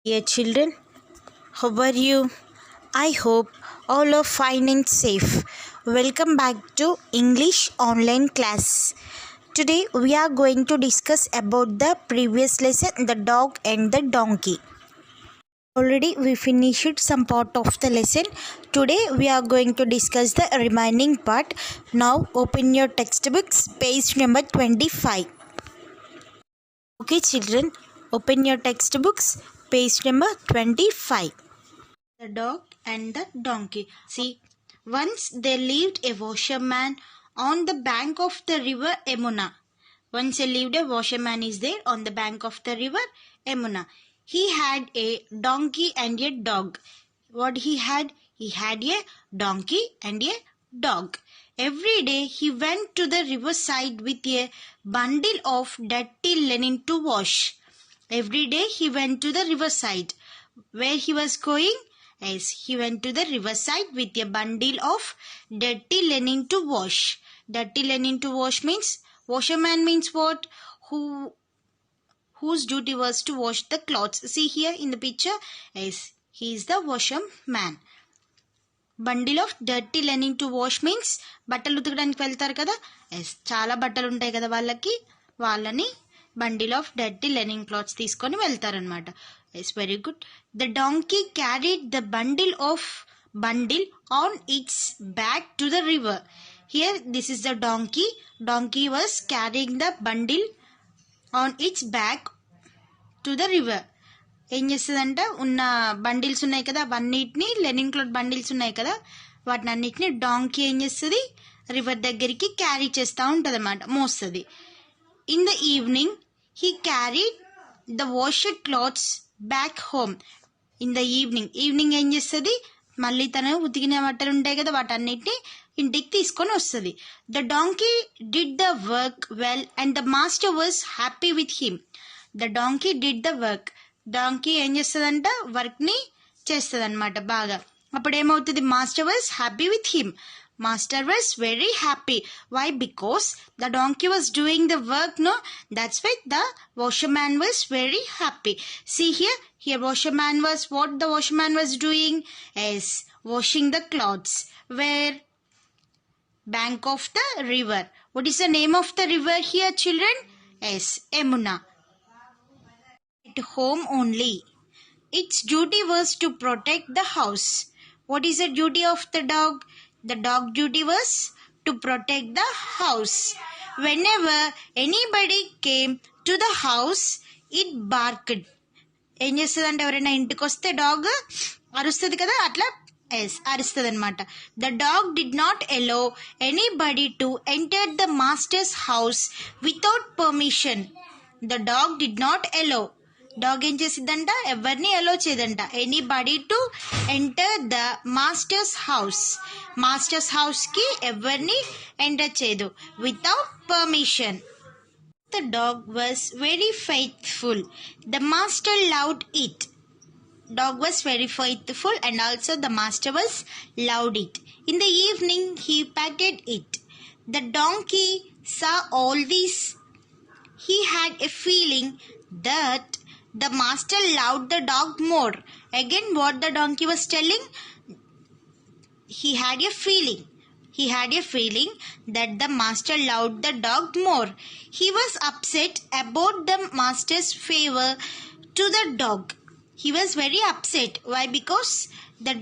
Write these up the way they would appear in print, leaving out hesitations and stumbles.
Dear children, how are you? I hope all are fine and safe. Welcome back to English online class. Today we are going to discuss about the previous lesson, the dog and the donkey. Already we finished some part of the lesson. Today we are going to discuss the remaining part. Now open your textbooks, page number 25. Okay children, open your textbooks, page number 25. The dog and the donkey. See, once there lived a washerman on the bank of the river Emuna. Once there lived a washerman is there on the bank of the river Emuna. He had a donkey and a dog. What he had? He had a donkey and a dog. Every day he went to the riverside with a bundle of dirty linen to wash. Every day he went to the riverside. Where he was going? Yes, he went to the riverside with a bundle of dirty linen to wash. Dirty linen to wash means, washerman means what? Whose duty was to wash the clothes. See here in the picture? Yes, he is the washerman. Bundle of dirty linen to wash means బట్టలు ఉతకడానికి వెళ్తారు కదా. Yes, చాలా బట్టలు ఉంటాయి కదా వాళ్ళని bundle of dirty linen clothes తీసుకొని వెళ్తారనమాట. Yes, very good. The donkey carried the bundle on its back to the river. Here this is the donkey. Donkey was carrying the bundle on its back to the river. ఏం చేస్తుందంట, ఉన్న bundles ఉన్నాయి కదా అవన్నిటిని, linen cloth bundles ఉన్నాయి కదా వాటిని అన్నిటిని డాంకీ ఏం చేస్తుంది, రివర్ దగ్గరికి క్యారీ చేస్తూ ఉంటుంది అనమాట, మోస్తుంది. In the evening he carried the washed clothes back home. In the evening ఏం చేస్తుంది, మళ్ళీ తను ఉతికిన బట్టలు ఉంటాయి కదా వాటన్నిటిని ఇంటికి తీసుకొని వస్తుంది. The donkey did the work well and the master was happy with him. The donkey did the work. Donkey ఏం చేస్తుందంట, వర్క్ని చేస్తుంది అనమాట బాగా. అప్పుడు ఏమవుతుంది, master was happy with him. Master was very happy. Why? Because the donkey was doing the work, no, that's why the washerman was very happy. See here washerman was, what the washerman was doing is washing the clothes. Where? Bank of the river. What is the name of the river here, children? Yes, Emuna. At home only. Its duty was to protect the house. What is the duty of the dog? The dog duty was to protect the house. Whenever anybody came to the house, it barked. ఏం చేస్తుంది అంటే, ఎవరైనా ఇంటికి వస్తే dog అరుస్తుంది కదా, అట్లా ఎస్ అరుస్తుంది అనమాట. The dog did not allow anybody to enter the master's house without permission. The dog did not allow. Dog ఏం చేసిద్దంట, ఎవరిని అలో చేయదంట, anybody to enter the master's house. Master's హౌస్కి ఎవరిని ఎంటర్ చేయదు without permission. The dog was very faithful. The master loved it. Dog was very faithful and also the master was loved it. In the evening he petted it. The donkey saw all this. He had a feeling that the master loved the dog more. Again, what the donkey was telling? He had a feeling that the master loved the dog more. He was upset about the master's favor to the dog. He was very upset. Why? Because the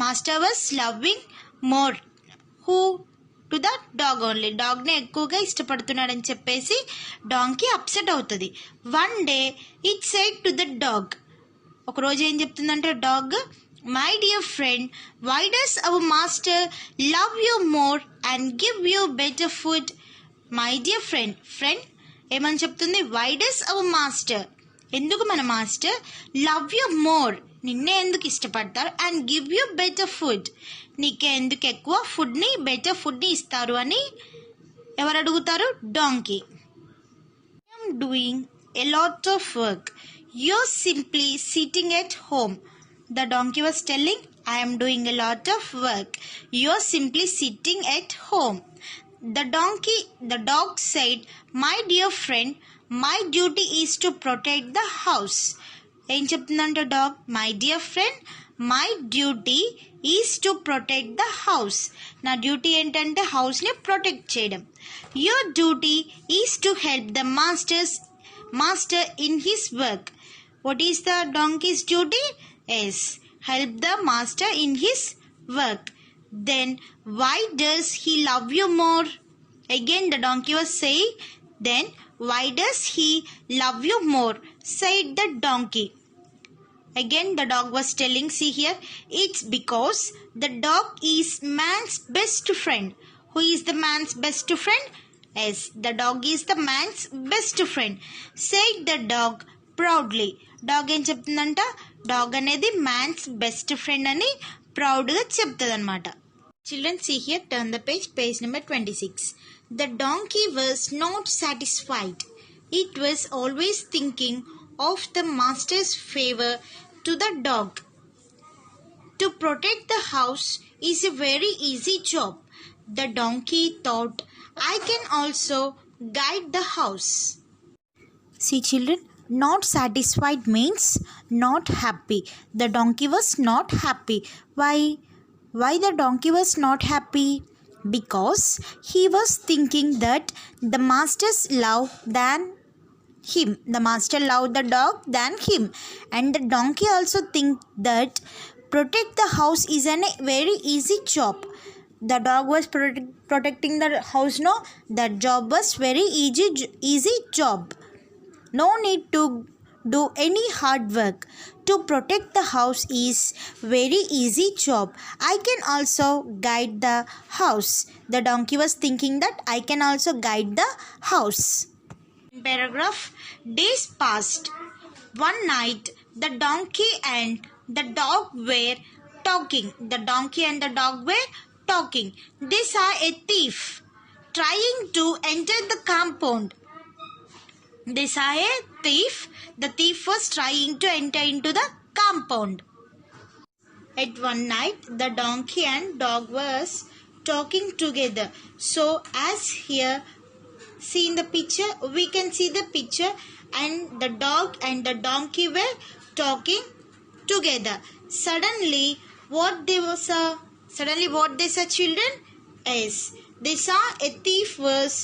master was loving more. Who? To the dog only. డాగ్ని ఎక్కువగా ఇష్టపడుతున్నాడని చెప్పేసి donkey upset అవుతుంది. One day it said to the dog. ఒకరోజు ఏం చెప్తుందంటే dog, my dear friend, why does our master love you more and give you better food. My dear friend ఏమని చెప్తుంది, వై డస్ అవర్ మాస్టర్, ఎందుకు మన master, love you more, నిన్నే ఎందుకు ఇష్టపడతారు, and give you better food, నీకే ఎందుకు ఎక్కువ ఫుడ్ని, బెటర్ ఫుడ్ని ఇస్తారు అని ఎవరు అడుగుతారు, donkey. I'm doing a lot of work, you're simply sitting at home. The donkey was telling, I am doing a lot of work. You are simply sitting at home. The dog said, my dear friend, my duty is to protect the house. ఏం చెప్తుందంటే dog, my dear friend, my duty is to protect the house. నా duty ఏంటంటే హౌస్ని protect చేయడం. Your duty is to help the master in his work. What is the donkey's duty? Yes, help the master in his work. Then why does he love you more? Again the donkey was saying, then why does he love you more? Said the donkey. Again the dog was telling, see here, it's because the dog is man's best friend. Who is the man's best friend? Yes, the dog is the man's best friend. Said the dog proudly. Dog ఏం చెప్తుందంట, dog అనేది man's best friend అని ప్రౌడ్గా చెప్తుంది అనమాట. Children see here, turn the page number 26. The donkey was not satisfied. It was always thinking of the master's favour to the dog. To protect the house is a very easy job. The donkey thought, I can also guide the house. See children, not satisfied means not happy. The donkey was not happy. Why the donkey was not happy? Because he was thinking that the master's love than him. The master loved the dog than him. And the donkey also think that protect the house is a very easy job. The dog was protecting the house, no? That job was very easy job. No need to do any hard work. To protect the house is very easy job. I can also guide the house. The donkey was thinking that I can also guide the house. Paragraph. Days passed. One night, the donkey and the dog were talking. The donkey and the dog were talking. They saw a thief trying to enter the compound. They saw a thief. The thief was trying to enter into the compound. At one night, the donkey and dog was talking together. So, as here, see in the picture, we can see the picture, and the dog and the donkey were talking together. Suddenly, what they saw, children? Yes, they saw a thief was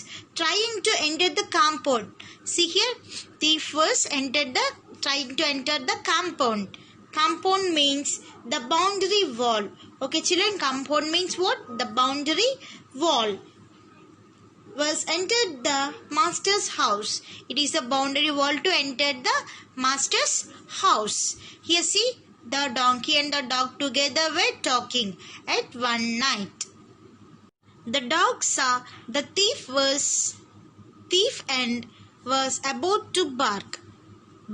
trying to enter the compound. See here, thief was trying to enter the compound. Compound means the boundary wall. Okay children, compound means what? The boundary wall. Was entered the master's house. It is a boundary wall to enter the master's house. Here see, the donkey and the dog together were talking at one night. The dog saw the thief and was about to bark.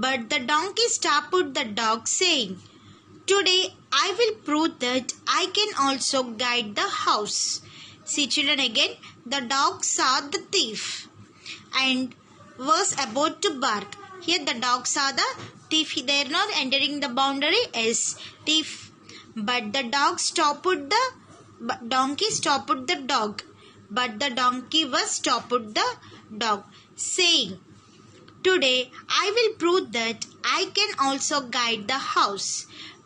But the donkey stopped the dog, saying, today I will prove that I can also guide the house. See children, again, the dog saw the thief and was about to bark. Here the dog saw the thief. They are not entering the boundary as thief. But the donkey stopped the dog. But the donkey was stopped the dog, saying, today I will prove that I can also guide the house.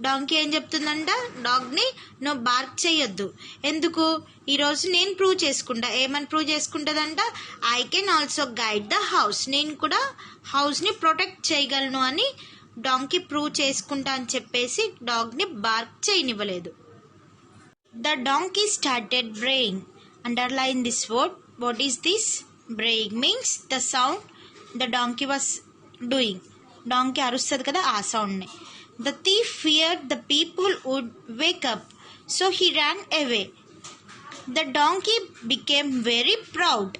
Donkey ఏం చెప్తుందంట, డాగ్ని నువ్వు BARC చేయొద్దు. ఎందుకు? ఈరోజు నేను prove చేసుకుంటా. ఏమని prove చేసుకుంటుందంట? I can also guide the house. నేను కూడా హౌస్ని ప్రొటెక్ట్ చేయగలను అని డాంకీ ప్రూవ్ చేసుకుంటా అని చెప్పేసి డాగ్ని బార్క్ చేయనివ్వలేదు. The donkey started braying. Underline this word. What is this? Braying means the sound the donkey was doing. Donkey arustadi kada, aa sound ne. The thief feared the people would wake up, so he ran away. The donkey became very proud.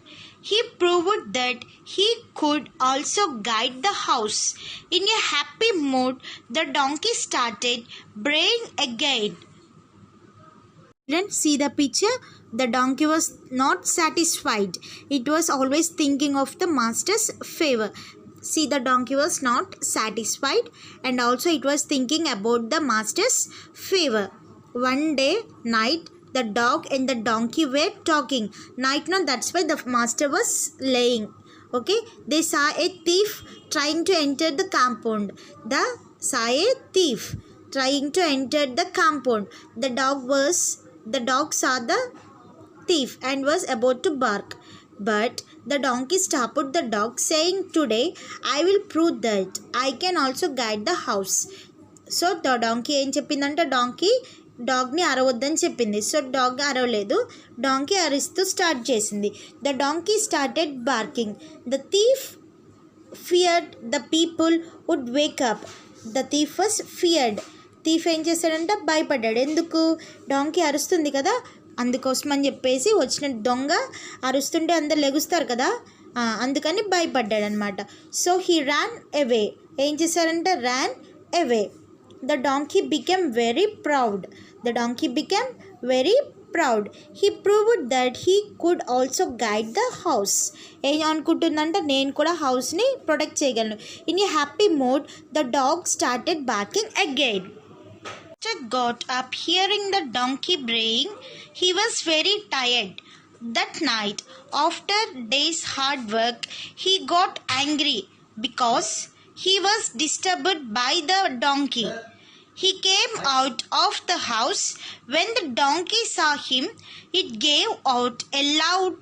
He proved that he could also guide the house. In a happy mood, the donkey started braying again. Then see the picture. The donkey was not satisfied. It was always thinking of the master's favor. See, the donkey was not satisfied and also it was thinking about the master's favor. One day, night, the dog and the donkey were talking. Night, no, that's why the master was laying. Okay, they saw a thief trying to enter the compound. The saw a thief trying to enter the compound. The dog saw the thief and was about to bark. But the donkey stopped the dog, saying, "Today I will prove that I can also guide the house." So the donkey ఏం చెప్పిందంటే డాగ్ని అరవద్దని చెప్పింది. So dog అరవలేదు, donkey అరుస్తూ start చేసింది. The donkey started barking. The thief feared the people would wake up. The thief was feared. Thief ఏం చేశాడంటే భయపడ్డాడు. ఎందుకు? డాంకీ అరుస్తుంది కదా, అందుకోసం అని చెప్పేసి వచ్చిన దొంగ అరుస్తుంటే అందరు లెగుస్తారు కదా, అందుకని భయపడ్డాడు అనమాట. సో హీ ర్యాన్ అవే. ఏం చేశారంటే Ryan away. The donkey became very proud. He proved that he could also guide the house. ఏం అనుకుంటుందంటే నేను కూడా హౌస్ని ప్రొటెక్ట్ చేయగలను. In a happy mood, the dog started barking again. Got up hearing the donkey braying. He was very tired. That night, after day's hard work, he got angry because he was disturbed by the donkey. He came out of the house. When the donkey saw him, it gave out a loud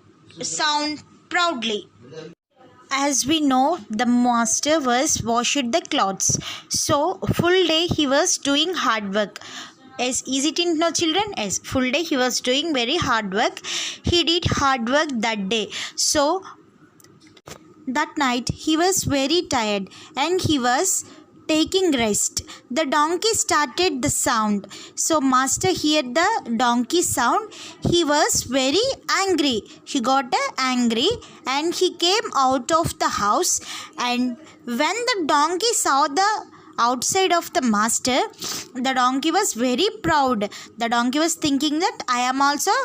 sound proudly. As we know, the master was washed the clothes. So, full day he was doing hard work. Yes, is it in no children? Yes, full day he was doing very hard work. He did hard work that day. So, that night he was very tired and he was taking rest. The donkey started the sound. So master heard the donkey sound. He was very angry. He got angry and he came out of the house. And when the donkey saw the outside of the master, the donkey was very proud. The donkey was thinking that I am also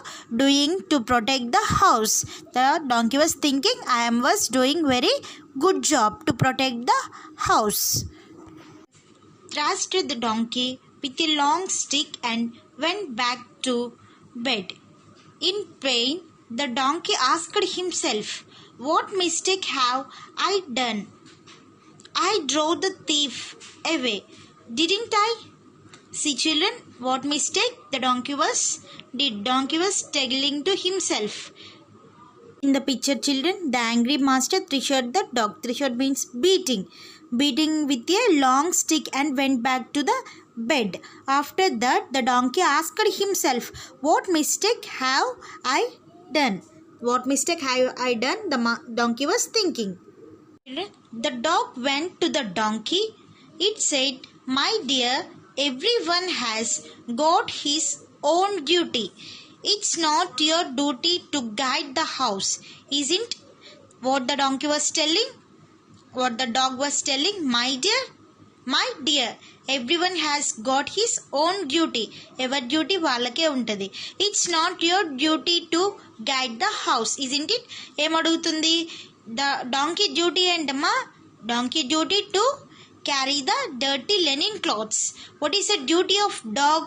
doing to protect the house. The donkey was thinking I was doing very good job to protect the house. Thrashed the donkey with a long stick and went back to bed. In pain, the donkey asked himself, "What mistake have I done? I drove the thief away, didn't I?" See children, what mistake the donkey was telling to himself. In the picture children, the angry master threshed the dog. Threshed means beating with a long stick and went back to the bed. After that, the donkey asked himself, "What mistake have I done?" What mistake have I done? The donkey was thinking. The dog went to the donkey. It said, "My dear, everyone has got his own duty. It's not your duty to guide the house, isn't?" What the donkey was telling? What the dog was telling? My dear, everyone has got his own duty. Ever duty వాళ్ళకే ఉంటుంది. It's not your duty to guide the house, isn't it? ఏమడుగుతుంది? The donkey duty ఏంటమ్మా? Donkey duty to carry the dirty linen clothes. What is the duty of dog?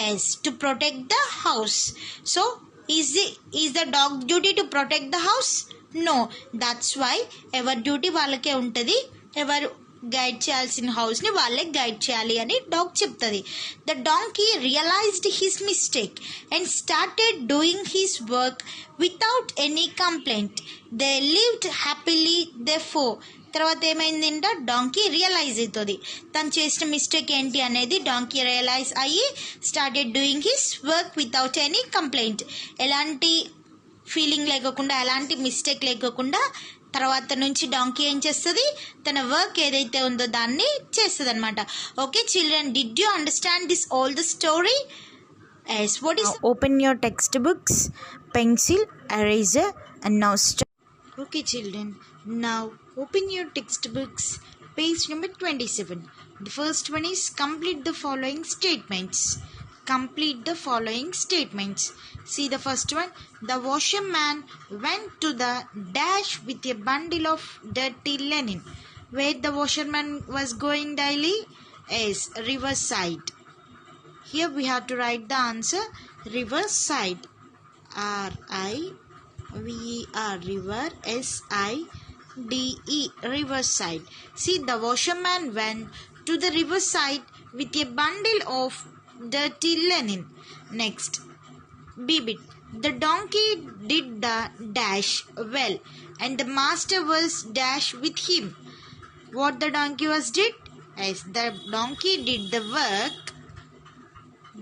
Yes, to protect the house. So, is the dog duty to protect the house? No, that's why ఎవరి duty వాళ్ళకే ఉంటుంది. ఎవరు guide చేయాల్సిన హౌస్ని వాళ్ళే guide చేయాలి అని dog చెప్తుంది. The donkey realised his mistake and started doing his work without any complaint. They lived happily they for. తర్వాత ఏమైందంటే డాంకీ రియలైజ్ అవుతుంది తను చేసిన మిస్టేక్ ఏంటి అనేది. డాంకీ రియలైజ్ అయ్యి started doing his work without any complaint. ఎలాంటి ఫీలింగ్ లేకుండా, ఎలాంటి మిస్టేక్ లేకుండా తర్వాత నుంచి డాంకీ ఏం చేస్తుంది? తన వర్క్ ఏదైతే ఉందో దాన్ని చేస్తుంది అనమాట. Okay children, did you understand this all the story? Yes, what is... Now open your textbooks, pencil, eraser and now start. Okay children, now open your textbooks, page number 27. The first one is complete the following statements. Complete the following statements. See the first one. The washerman went to the dash with a bundle of dirty linen. Where the washerman was going daily? Is riverside. Here we have to write the answer. Riverside. R-I-V-E-R. River. S-I-D-E. Riverside. See, the washerman went to the riverside with a bundle of dirty linen. Next, B bit. The donkey did the dash well, and the master was dash with him. What the donkey was did? Yes, the donkey did the work,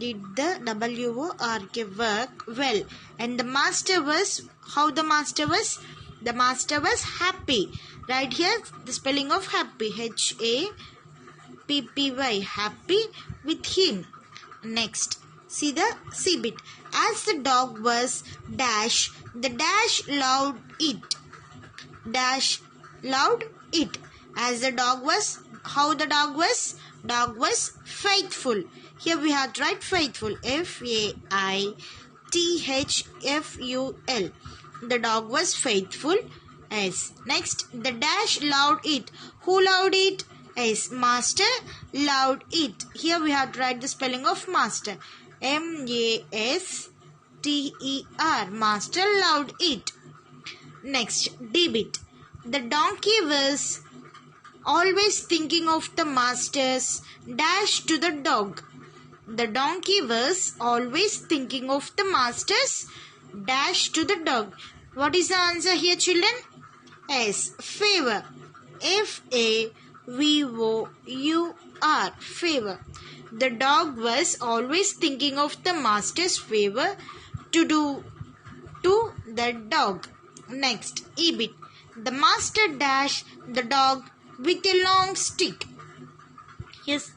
did the W-O-R-K work well, and the master was, how the master was? The master was happy. Right here, the spelling of happy, H-A-P-P-Y, happy with him. Next, see the C bit. As the dog was dash, the dash loved it. Dash loved it. As the dog was, how the dog was? Dog was faithful. Here we have to write faithful, F-A-I-T-H-F-U-L. The dog was faithful. Yes. Next, the dash loved it. Who loved it? Yes, master loved it. Here we have to write the spelling of master, M-A-S-T-E-R. Master loved it. Next, D bit. The donkey was always thinking of the master's dash to the dog. The donkey was always thinking of the master's dash to the dog. What is the answer here, children? Yes, favor. F-A-V-O-U-R. Favor. The dog was always thinking of the master's favor to do to the dog. Next, E bit. The master dashed the dog with a long stick. Yes,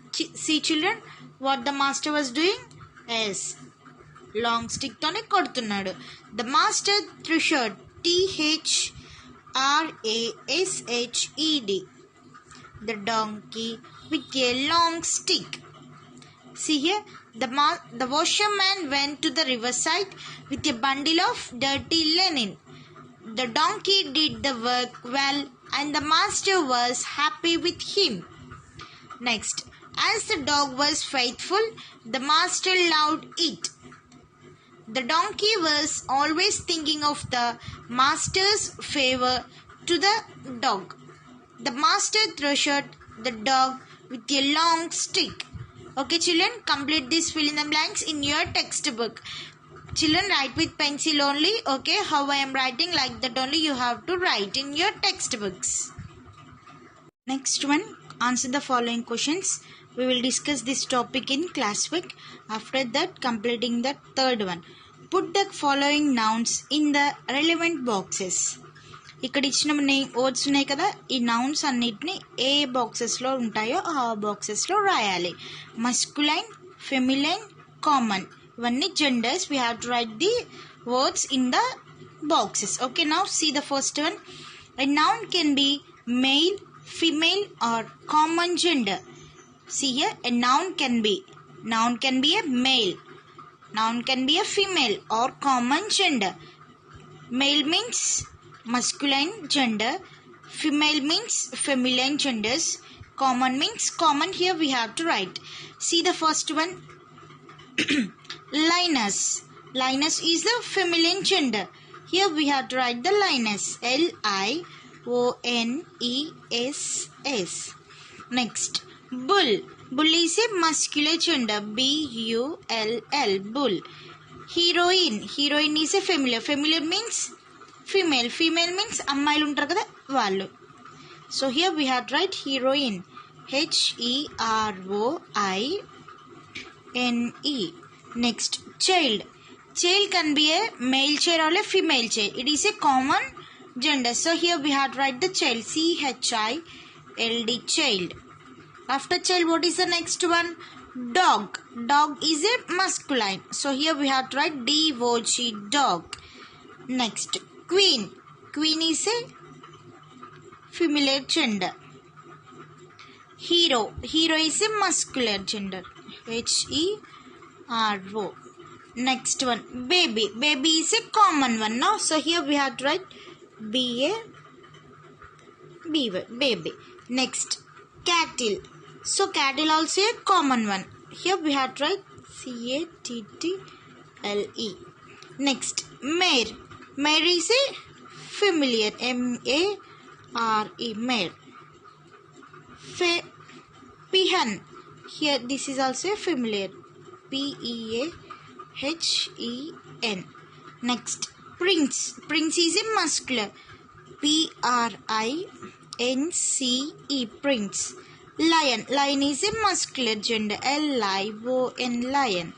see children, what the master was doing? Yes, long stick tone kodutunnadu. The master threshed, T-H-R-A-S-H-E-D, the donkey with a long stick. See here, the washerman went to the riverside with a bundle of dirty linen. The donkey did the work well, and the master was happy with him. Next, as the dog was faithful, the master loved it. The donkey was always thinking of the master's favor to the dog. The master thrashed the dog with a long stick. Okay, children, complete this fill in the blanks in your textbook. Children, write with pencil only. Okay, how I am writing, like that only you have to write in your textbooks. Next one, answer the following questions. We will discuss this topic in classwork. After that, completing the third one. Put the following nouns in the relevant boxes. ఇక్కడ ఇచ్చిన words ఉన్నాయి కదా, ఈ nouns అన్నిటిని ఏ బాక్సెస్లో ఉంటాయో ఆ బాక్సెస్లో రాయాలి. Masculine, ఫెమిలైన్, common, ఇవన్నీ genders. We have to right the words in the boxes. Okay, now see the first one. A noun can be male, female or common gender. See here, a noun can be a male, noun can be a female or common gender. Male means masculine gender, female means feminine genders, common means common. Here we have to write. See the first one. Linus. Linus is a feminine gender. Here we have to write the Linus, L-I-O-N-E-S-S. Next, bull. Bull is a muscular gender, B-U-L-L, bull. Heroine. Heroine is a female. Female means female. Female means ammaylu untaru kada vallu. So here we have to write heroine, H-E-R-O-I-N-E. Next, child. Child can be a male child or a female child. It is a common gender. So here we have to write the child, C-H-I-L-D, child. After child, what is the next one? Dog. Dog is a masculine. So here we have to write D-O-G, dog. Next, queen. Queen is a female gender. Hero. Hero is a masculine gender, H-E-R-O. Next one, baby. Baby is a common one now. So here we have to write B-A-B-Y, baby. Next, cattle. So cattle also a common one. Here we have to write C-A-T-T-L-E. Next, mare. Mare is a familiar, M-A-R-E, mare. Peahen. Here this is also familiar. Peahen. Next, prince. Prince is a muscular. Prince. Prince. Lion. Lion is a muscular gender. Lion. Lion.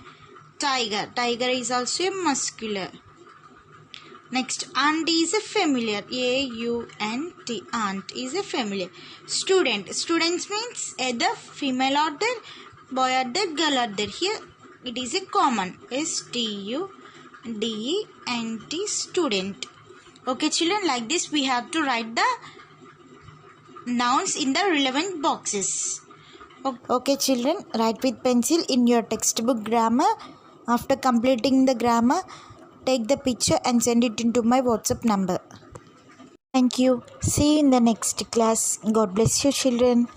Tiger. Tiger is also a muscular. Next, aunt is a familiar. Aunt. Aunt is a familiar. Student. Students means either female order, boy order, girl order. Here it is a common. Student. Student. Okay, children, like this we have to write the nouns in the relevant boxes. Okay, children, write with pencil in your textbook grammar. After completing the grammar, take the picture and send it into my WhatsApp number. Thank you. See you in the next class. God bless you, children.